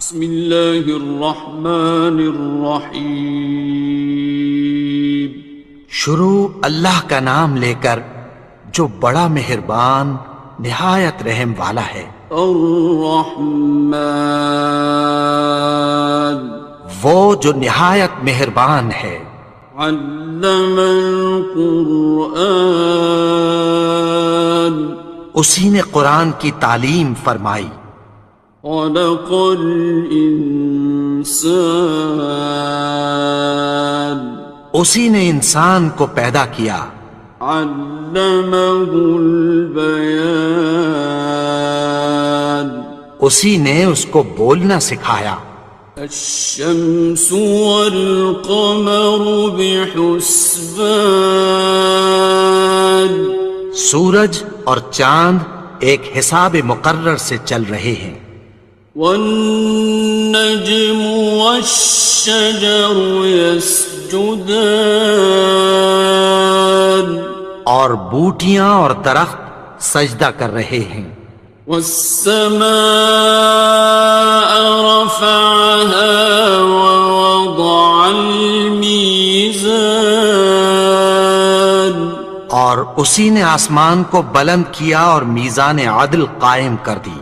بسم اللہ الرحمن الرحیم۔ شروع اللہ کا نام لے کر جو بڑا مہربان نہایت رحم والا ہے۔ الرحمن، وہ جو نہایت مہربان ہے۔ علم القرآن، اسی نے قرآن کی تعلیم فرمائی۔ خلق الانسان، اسی نے انسان کو پیدا کیا۔ علمہ البیان، اسی نے اس کو بولنا سکھایا۔ الشمس والقمر بحسبان، سورج اور چاند ایک حساب مقرر سے چل رہے ہیں۔ والنجم والشجر يسجدان، اور بوٹیاں اور درخت سجدہ کر رہے ہیں۔ والسماء رفعها ووضع الميزان، اور اسی نے آسمان کو بلند کیا اور میزان عدل قائم کر دی۔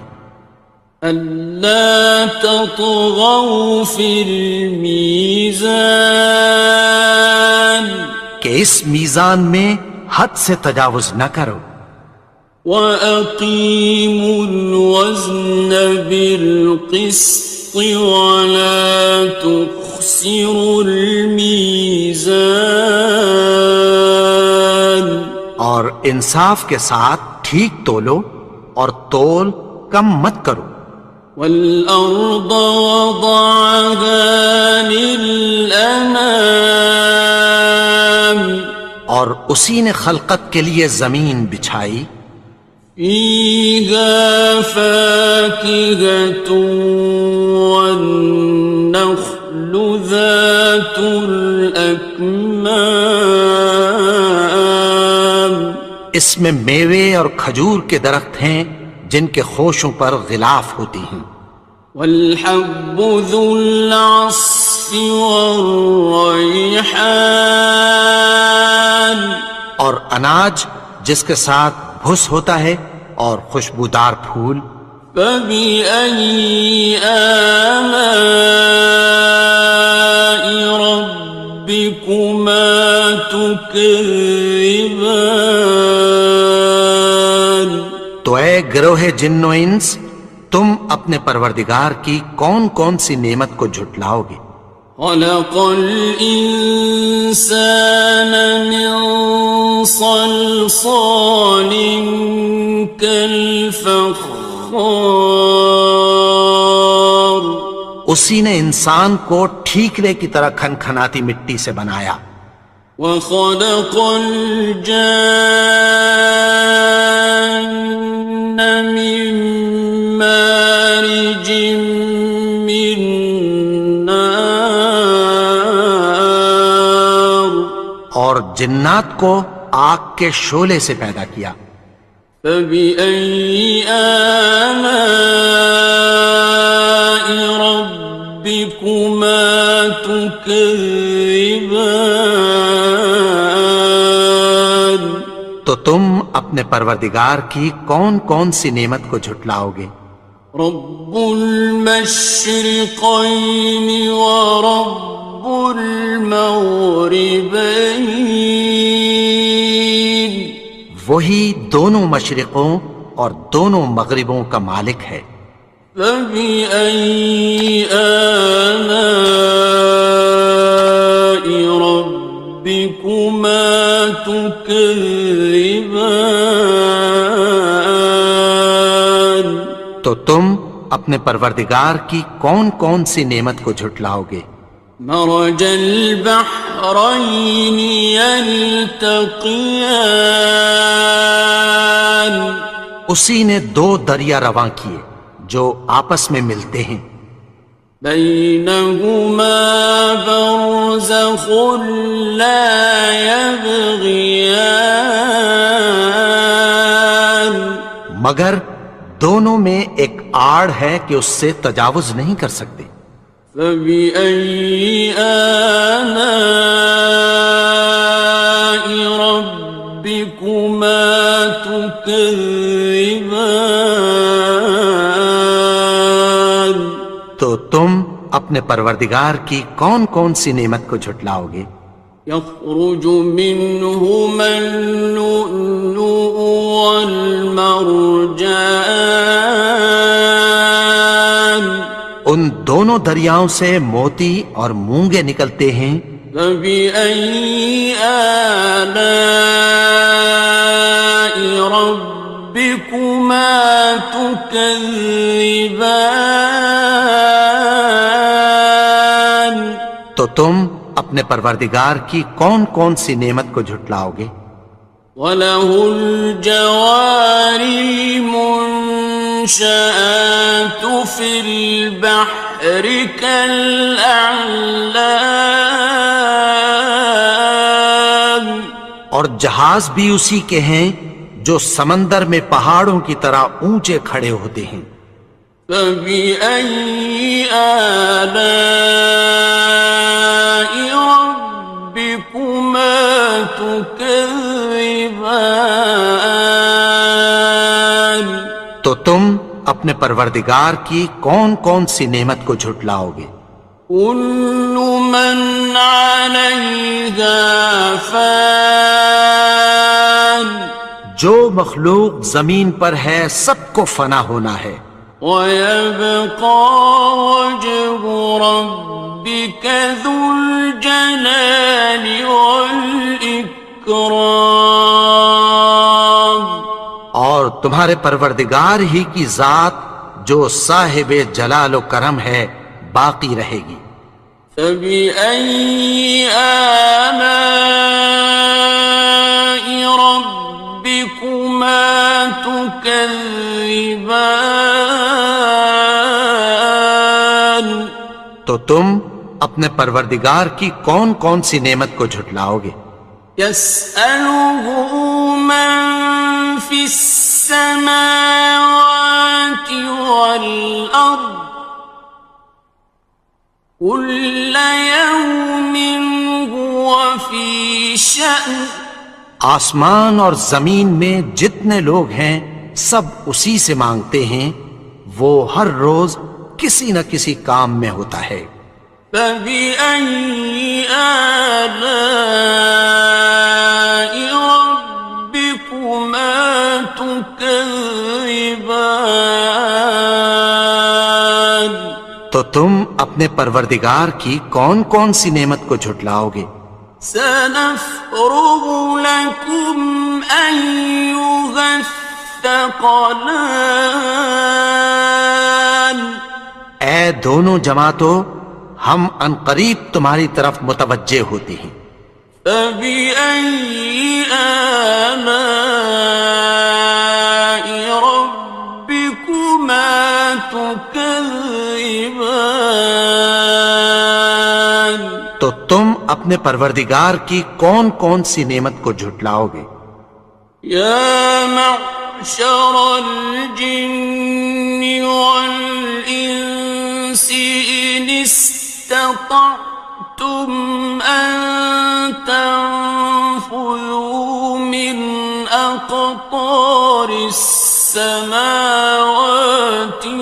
ألا تطغوا في الميزان، کہ اس میزان میں حد سے تجاوز نہ کرو۔ وَأَقِيمُوا الْوَزْنَ بِالْقِسْطِ وَلَا تُخْسِرُوا الْمِيزَانَ، اور انصاف کے ساتھ ٹھیک تولو اور تول کم مت کرو۔ وَالْأَرْضَ وَضَعَهَا لِلْأَنَامِ، اور اسی نے خلقت کے لیے زمین بچھائی۔ فِيهَا فَاكِهَةٌ وَالنَّخْلُ ذَاتُ الْأَكْمَامِ، اس میں میوے اور کھجور کے درخت ہیں جن کے خوشوں پر غلاف ہوتی ہیں۔ وَالْحَبُّ ذُو الْعَصْفِ وَالرَّيْحَانِ، اور اناج جس کے ساتھ بھس ہوتا ہے اور خوشبودار پھول۔ فَبِأَيِّ آلَاءِ رَبِّكُمَا تُكَذِّبَانِ، تو اے گروہ جن و انس، تم اپنے پروردگار کی کون کون سی نعمت کو جھٹلاؤ گے؟ خَلَقَ الْإِنسَانَ مِنْ صَلْصَالٍ كَالْفَخَّارِ، اسی نے انسان کو ٹھیکرے کی طرح کھنکھناتی مٹی سے بنایا۔ وَخَلَقَ الْجَانَّ مِن مَّارِجٍ مِّن نَّارٍ، اور جنات کو آگ کے شعلے سے پیدا کیا۔ فَبِأَيِّ آلَاءِ رَبِّكُمَا تُكَذِّبَانِ، تو تم اپنے پروردگار کی کون کون سی نعمت کو جھٹلاؤ گے؟ رب المشرقین ورب المغربین، وہی دونوں مشرقوں اور دونوں مغربوں کا مالک ہے۔ فَبِأَيِّ آلَاءِ رَبِّكُمَا تُكَذِّبَانِ، تو تم اپنے پروردگار کی کون کون سی نعمت کو جھٹلاؤ گے؟ مرج البحرین یلتقیان، اسی نے دو دریا رواں کیے جو آپس میں ملتے ہیں۔ بینہما برزخ لا یبغیان، مگر دونوں میں ایک آڑ ہے کہ اس سے تجاوز نہیں کر سکتے۔ فبأي آلاء ربكما تكذبان؟ تو تم اپنے پروردگار کی کون کون سی نعمت کو جھٹلاؤ گے؟ يخرج منهما اللؤلؤ والمرجان ان دونوں دریاؤں سے موتی اور مونگے نکلتے ہیں۔ فبأي آلاء ربكما تكذبان؟ تو تم اپنے پروردگار کی کون کون سی نعمت کو جھٹلاؤ گے؟ وَلَهُ الْجَوَارِ الْمُنشَآتُ فِي الْبَحْرِ كَالْأَعْلَامِ، اور جہاز بھی اسی کے ہیں جو سمندر میں پہاڑوں کی طرح اونچے کھڑے ہوتے ہیں۔ فَبِأَيِّ آلَاءِ رَبِّكُمَا تُكَذِّبَانِ؟ تو تم اپنے پروردگار کی کون کون سی نعمت کو جھٹلاؤ گے؟ كُلُّ مَنْ عَلَيْهَا فَانٍ، جو مخلوق زمین پر ہے سب کو فنا ہونا ہے۔ وَيَبْقَى وَجْهُ رَبِّكَ ذُو الْجَلَالِ وَالْإِكْرَامِ، اور تمہارے پروردگار ہی کی ذات جو صاحب جلال و کرم ہے باقی رہے گی۔ فَبِأَيِّ آلَاءِ رَبِّكُمَا تُكَذِّبَانِ؟ تو تم اپنے پروردگار کی کون کون سی نعمت کو جھٹلاؤ گے؟ يَسْأَلُهُ مَن فِي السَّمَاوَاتِ وَالْأَرْضِ كُلَّ يَوْمٍ هُوَ فِي شَأْنٍ، آسمان اور زمین میں جتنے لوگ ہیں سب اسی سے مانگتے ہیں، وہ ہر روز کسی نہ کسی کام میں ہوتا ہے۔ فَبِأَيِّ آلَاءِ رَبِّكُمَا تُكَذِّبَانِ؟ تو تم اپنے پروردگار کی کون کون سی نعمت کو جھٹلاؤ گے؟ سَنَفْرُغُ لَكُمْ أَيُّهَ الثَّقَلَانِ؟ اے دونوں جماعتوں، ہم عنقریب تمہاری طرف متوجہ ہوتے ہیں۔ فَبِأَيِّ آلَاءِ رَبِّكُمَا تُكَذِّبَانِ؟ تو تم اپنے پروردگار کی کون کون سی نعمت کو جھٹلاؤ گے؟ يَا مَعْشَرَ الْجِنِّ وَالْإِنسِ إِنِ اسْتَطَعْتُمْ أَن تَنفُذُوا مِنْ أَقْطَارِ السَّمَاوَاتِ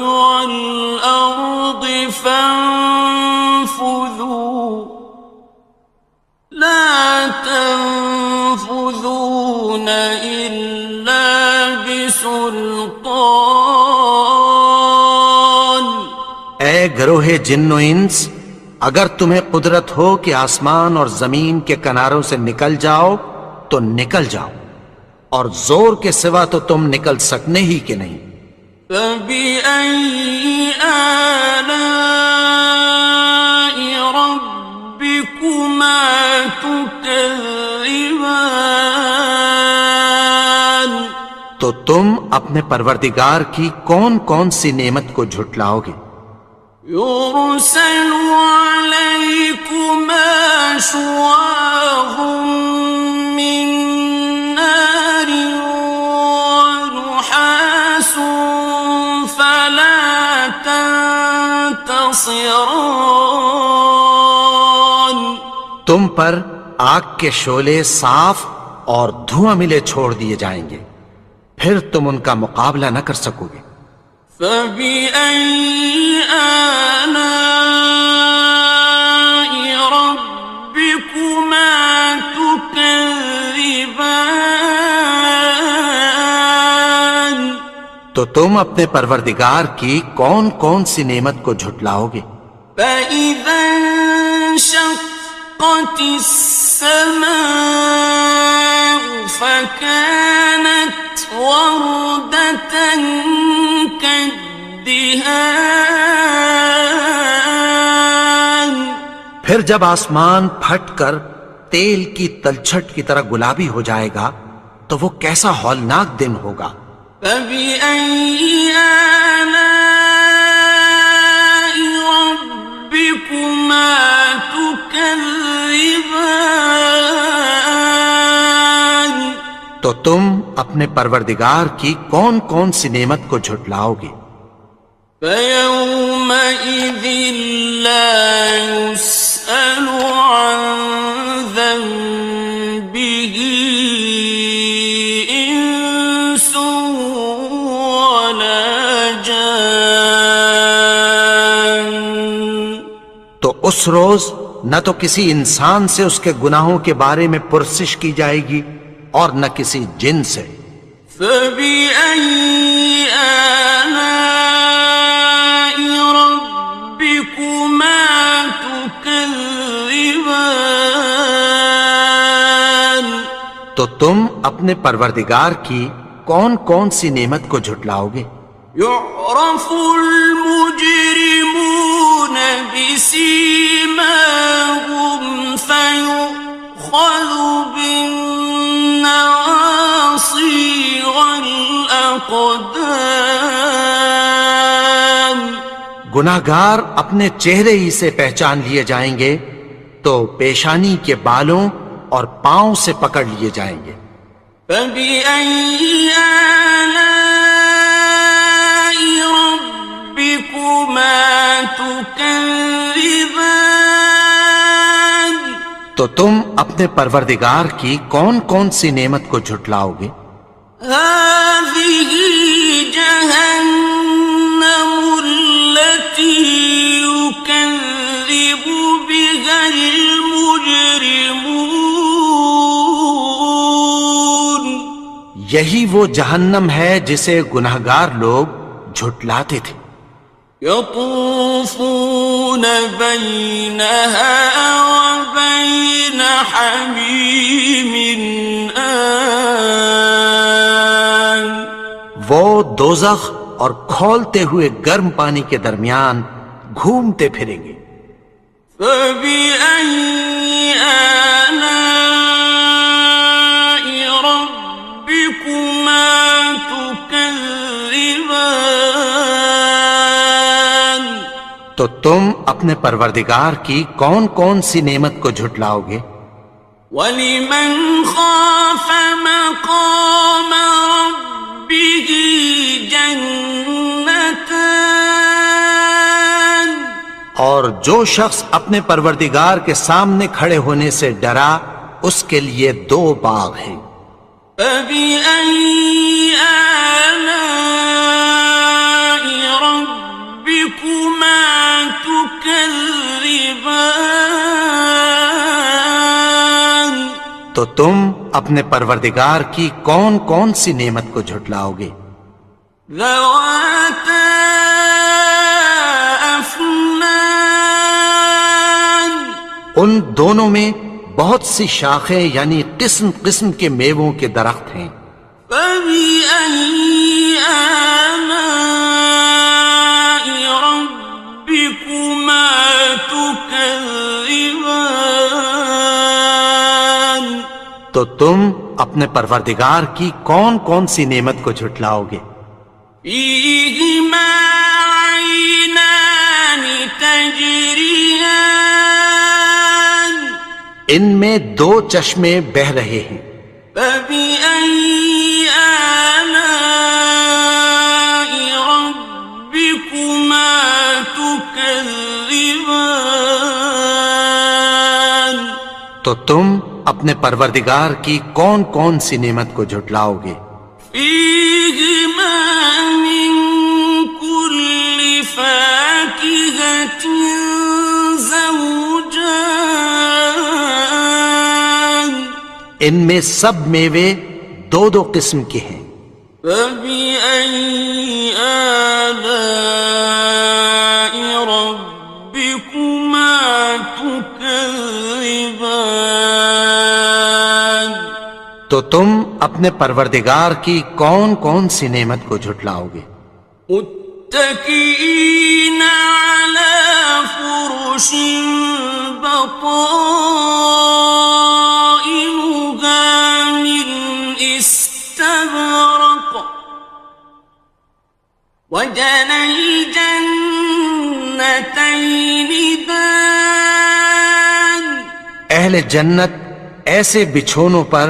وَالْأَرْضِ فَانفُذُوا لَا تَنفُذُونَ إِلَّا بِسُلْطَانٍ۔ اے گروہ جن و انس، اگر تمہیں قدرت ہو کہ آسمان اور زمین کے کناروں سے نکل جاؤ تو نکل جاؤ، اور زور کے سوا تو تم نکل سکنے ہی کہ نہیں۔ فَبِأَيِّ آلَاءِ رَبِّكُمَا تُكَذِّبَانِ؟ تو تم اپنے پروردگار کی کون کون سی نعمت کو جھٹلاؤ گے؟ يُرْسَلُ عَلَيْكُمَا شُوَاظٌ مِّن نَّارٍ وَنُحَاسٌ فَلَا ينتصران تم پر آگ کے شعلے صاف اور دھواں ملے چھوڑ دیے جائیں گے، پھر تم ان کا مقابلہ نہ کر سکو گے۔ فبأي آلاء ربكما تكذبان تو تم اپنے پروردگار کی کون کون سی نعمت کو جھٹلاؤ گے؟ فإذا انشقت السماء فكانت وردة كالدهان پھر جب آسمان پھٹ کر تیل کی تلچھٹ کی طرح گلابی ہو جائے گا تو وہ کیسا ہولناک دن ہوگا۔ فبأي آلاء ربكما تكذبان تو تم اپنے پروردگار کی کون کون سی نعمت کو جھٹلاؤ گے؟ فيومئذ لا يسأل عن ذنبه إنس ولا جان تو اس روز نہ تو کسی انسان سے اس کے گناہوں کے بارے میں پرسش کی جائے گی اور نہ کسی جن سے۔ فبأي آلاء ربكما تكذبان تو تم اپنے پروردگار کی کون کون سی نعمت کو جھٹلاؤ گے؟ يعرف المجرمون بسيماهم فيؤخذ بالنواصي والأقدام گناہگار اپنے چہرے ہی سے پہچان لیے جائیں گے تو پیشانی کے بالوں اور پاؤں سے پکڑ لیے جائیں گے۔ فبأي آلاء ربكما تكذبان تو تم اپنے پروردگار کی کون کون سی نعمت کو جھٹلاؤ گے؟ هذه جهنم التي يكذب بها المجرمون یہی وہ جہنم ہے جسے گناہگار لوگ جھٹلاتے تھے۔ يطوفون بينها وبين حميم آن وہ دوزخ اور کھولتے ہوئے گرم پانی کے درمیان گھومتے پھریں گے۔ فبأي آلاء ربكما تكذبان تو تم اپنے پروردگار کی کون کون سی نعمت کو جھٹلاؤ گے؟ وَلِمَنْ خَافَ مَقَامَ رَبِّهِ جَنَّتَانِ اور جو شخص اپنے پروردگار کے سامنے کھڑے ہونے سے ڈرا اس کے لیے دو باغ ہیں۔ فَبِأَيِّ آلَاءِ رَبِّكُمَا تُكَذِّبَانِ تو تم اپنے پروردگار کی کون کون سی نعمت کو جھٹلاؤ گے؟ ذَوَاتَا أَفْنَانٍ ان دونوں میں بہت سی شاخیں یعنی قسم قسم کے میووں کے درخت ہیں۔ فَبِأَيِّ آلَاءِ رَبِّكُمَا تُكَذِّبَانِ تو تم اپنے پروردگار کی کون کون سی نعمت کو جھٹلاؤ گے؟ فِيهِمَا عَيْنَانِ تَجْرِيَانِ ان میں دو چشمے بہہ رہے ہیں۔ فَبِأَيِّ آلَاءِ رَبِّكُمَا تُكَذِّبَانِ تكذبان تو تم اپنے پروردگار کی کون کون سی نعمت کو جھٹلاؤ گے؟ فيهما من كل فاكهة زوجان ان میں سب میوے دو دو قسم کے ہیں۔ فبأي آلاء ربكما تكذبان تو تم اپنے پروردگار کی کون کون سی نعمت کو جھٹلاؤ گے؟ متكئين على فرش بطائنها من استبرق وجنى الجنتين دان اہل جنت ایسے بچھونوں پر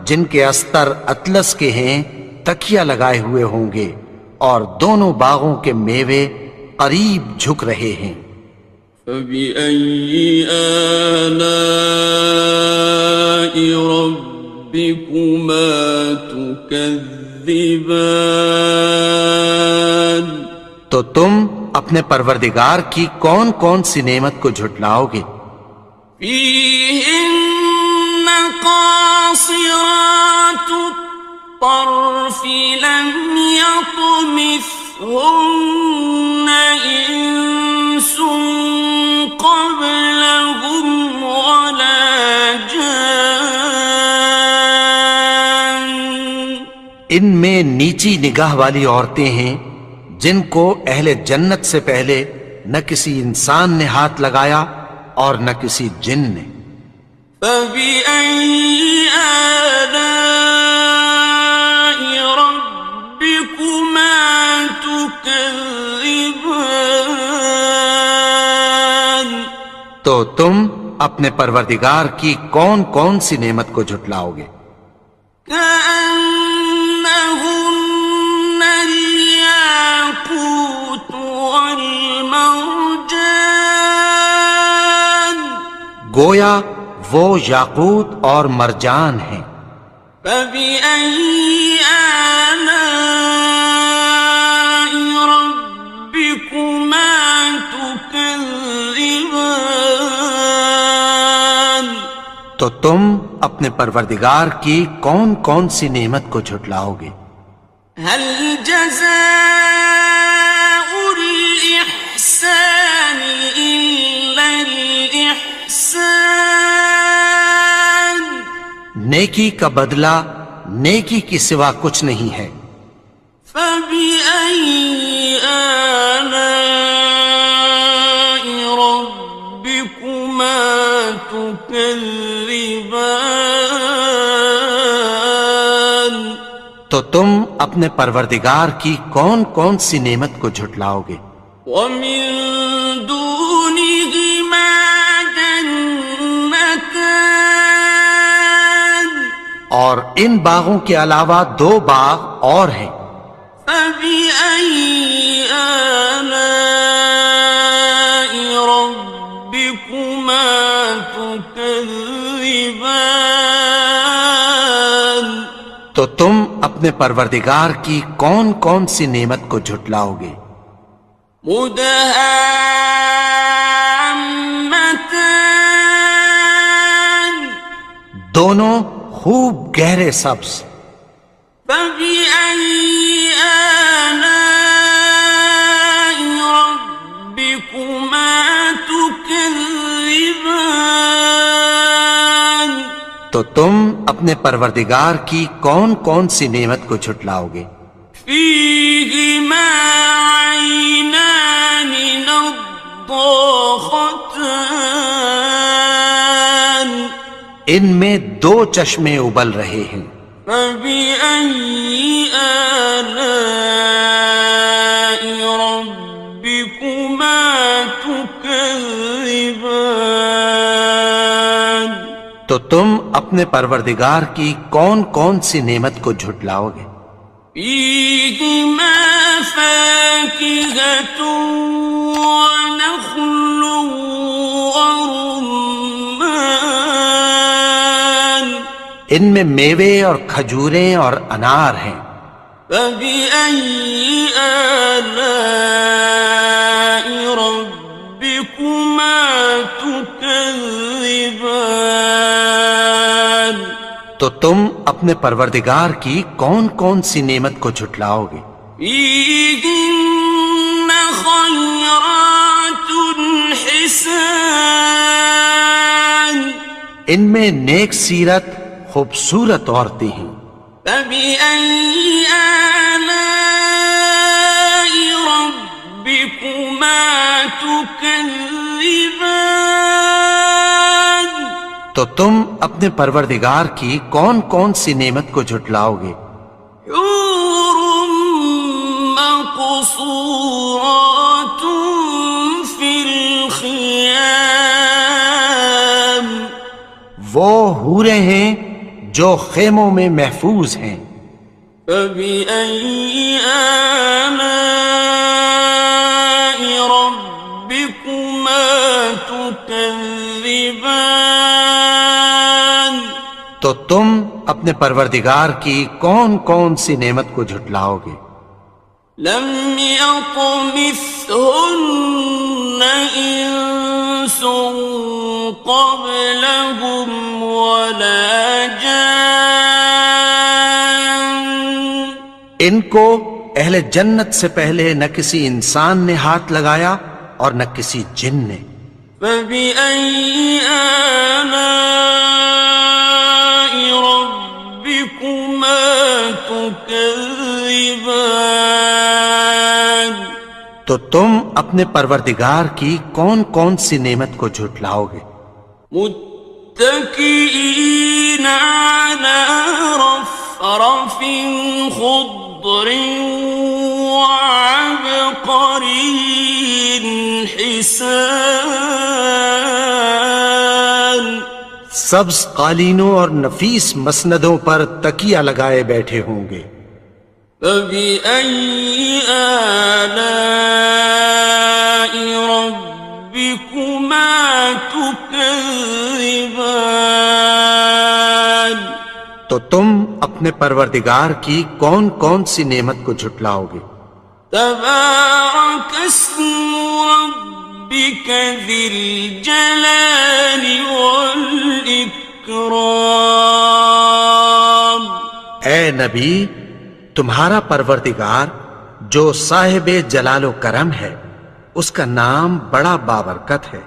جن کے استر اطلس کے ہیں تکیہ لگائے ہوئے ہوں گے، اور دونوں باغوں کے میوے قریب جھک رہے ہیں۔ فبأي آلاء ربكما تكذبان تو تم اپنے پروردگار کی کون کون سی نعمت کو جھٹلاؤ گے؟ فيهن قاصرات الطرف لم يطمثهن إنس قبلهم ولا جان ان میں نیچی نگاہ والی عورتیں ہیں جن کو اہل جنت سے پہلے نہ کسی انسان نے ہاتھ لگایا اور نہ کسی جن نے۔ فبأي آلاء ربكما تكذبان تو تم اپنے پروردگار کی کون کون سی نعمت کو جھٹلاؤ گے؟ كأنهن الياقوت والمرجان گویا وہ یاقوت اور مرجان ہیں۔ فبأي آلاء ربكما تكذبان تو تم اپنے پروردگار کی کون کون سی نعمت کو جھٹلاؤ گے؟ هل جزاء الإحسان إلا الإحسان نیکی کا بدلہ نیکی کی سوا کچھ نہیں ہے۔ فبأي آلاء ربكما تكذبان تو تم اپنے پروردگار کی کون کون سی نعمت کو جھٹلاؤ گے؟ ومن دونهما جنتان اور ان باغوں کے علاوہ دو باغ اور ہیں۔ فبأي آلاء ربكما تكذبان تو تم اپنے پروردگار کی کون کون سی نعمت کو جھٹلاؤ گے؟ مدهامتان دونوں خوب گہرے سبز۔ فبأي آلاء ربكما تكذبان تو تم اپنے پروردگار کی کون کون سی نعمت کو جھٹلاؤ گے؟ فيهما عينان نضاختان ان میں دو چشمے ابل رہے ہیں۔ فبأي آلاء ربكما تكذبان تو تم اپنے پروردگار کی کون کون سی نعمت کو جھٹلاؤ گے؟ فيهما فاكهة ونخل ورمان ان میں میوے اور کھجوریں اور انار ہیں. فبأي آلاء ربكما تكذبان تو تم اپنے پروردگار کی کون کون سی نعمت کو جھٹلاؤ گے؟ فيهن خيرات حسان ان میں نیک سیرت خوبصورت عورتیں ہیں. فبأي آلاء ربكما تكذبان تو تم اپنے پروردگار کی کون کون سی نعمت کو جھٹلاؤ گے؟ حور مقصورات في الخيام وہ حوریں ہیں جو خیموں میں محفوظ ہیں. فبأي آلاء ربكما تكذبان تو تم اپنے پروردگار کی کون کون سی نعمت کو جھٹلاؤ گے؟ لم يطمثهن إنس قبلهم ولا جان ان کو اہل جنت سے پہلے نہ کسی انسان نے ہاتھ لگایا اور نہ کسی جن نے. فبأي آلاء ربكما تكذبان تو تم اپنے پروردگار کی کون کون سی نعمت کو جھٹلاؤ گے؟ متكئين على رفرف خضر وعبقري حسان سبز قالینوں اور نفیس مسندوں پر تکیہ لگائے بیٹھے ہوں گے. فبأي آلاء ربكما تكذبان تو تم اپنے پروردگار کی کون کون سی نعمت کو جھٹلاؤ گے؟ تبارك اسم ربك ذي الجلال والإكرام اے نبی، تمہارا پروردگار جو صاحب جلال و کرم ہے، اس کا نام بڑا بابرکت ہے.